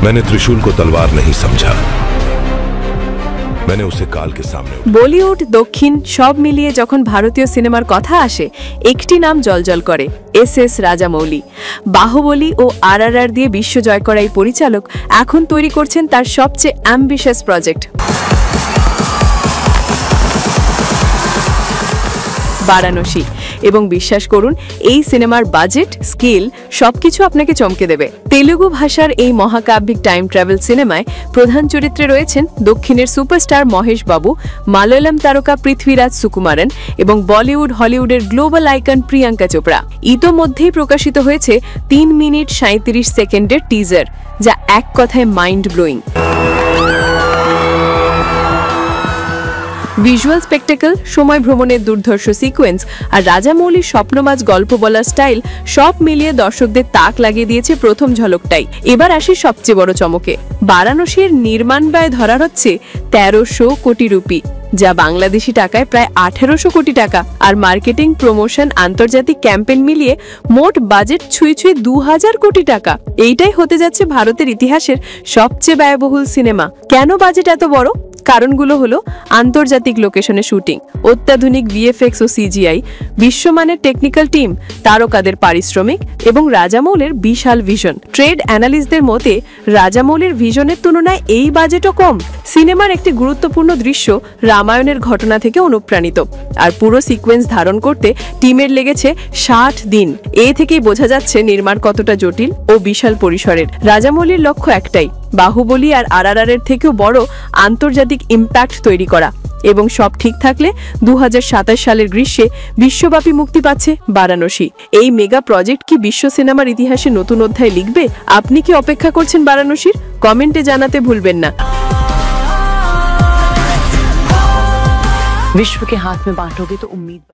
मैंने त्रिशूल को तलवार नहीं समझा, मैंने उसे काल के सामने। বলিউড দক্ষিণ সব মিলিয়ে যখন ভারতীয় সিনেমার কথা আসে একটি নাম জলজল করে, এস রাজামৌলি। বাহুবলী ও RRR দিয়ে বিশ্ব জয় করা এই পরিচালক এখন তৈরি করছেন তার সবচেয়ে অ্যাম্বিশাস প্রজেক্ট বারাণসী। এবং বিশ্বাস করুন এই সিনেমার বাজেট, স্কেল সবকিছু আপনাকে চমকে দেবে। তেলুগু ভাষার এই মহাকাব্যিক টাইম ট্রাভেল সিনেমায় প্রধান চরিত্রে রয়েছেন দক্ষিণের সুপারস্টার মহেশ বাবু, মালয়ালম তারকা পৃথ্বীরাজ সুকুমারন এবং বলিউড হলিউডের গ্লোবাল আইকন প্রিয়াঙ্কা চোপড়া। ইতোমধ্যেই প্রকাশিত হয়েছে 3 মিনিট 37 সেকেন্ডের টিজার, যা এক কথায় মাইন্ড ব্লোয়িং। ভিজুয়াল স্পেকটেকল, সময় ভ্রমণের দুর্ধর্ষ সিকোয়েন্স আর রাজামৌলির স্বপ্নমাজ গল্প বলার স্টাইল সব মিলিয়ে দর্শকদের তাক লাগিয়ে দিয়েছে প্রথম ঝলকটাই। এবার আসি সবচেয়ে বড় চমকে। বারাণসীর নির্মাণ ব্যয় ধরা হচ্ছে 1300 কোটি রুপি, যা বাংলাদেশি টাকায় প্রায় 1800 কোটি টাকা। আর মার্কেটিং, প্রমোশন, আন্তর্জাতিক ক্যাম্পেইন মিলিয়ে মোট বাজেট ছুঁই 2000 কোটি টাকা। এইটাই হতে যাচ্ছে ভারতের ইতিহাসের সবচেয়ে ব্যয়বহুল সিনেমা। কেন বাজেট এত বড়? কারণগুলো হলো আন্তর্জাতিক লোকেশনে শুটিং, অত্যাধুনিক VFX ও CGI, বিশ্বমানের টেকনিক্যাল টিম, তারকাদের পারিশ্রমিক এবং রাজামৌলির বিশাল ভিশন। ট্রেড অ্যানালিস্টদের মতে রাজামৌলির ভিশনের তুলনায় এই বাজেটও কম। সিনেমার একটি গুরুত্বপূর্ণ দৃশ্য রামায়ণের ঘটনা থেকে অনুপ্রাণিত, আর পুরো সিকোয়েন্স ধারণ করতে টিমের লেগেছে 60 দিন। এ থেকেই বোঝা যাচ্ছে নির্মাণ কতটা জটিল ও বিশাল পরিসরের। রাজামৌলির লক্ষ্য একটাই, বাহুবলী আর RRR এর থেকেও বড় আন্তর্জাতিক ইম্প্যাক্ট তৈরি করা। এবং সব ঠিক থাকলে 2027 সালের গ্রীষ্মে বিশ্বব্যাপী মুক্তি পাচ্ছে বারাণসী। এই মেগা প্রজেক্ট কি বিশ্ব সিনেমার ইতিহাসে নতুন অধ্যায় লিখবে? আপনি কি অপেক্ষা করছেন বারাণসীর? কমেন্টে জানাতে ভুলবেন না। विश्व के हाथ में बांटोगे तो उम्मीद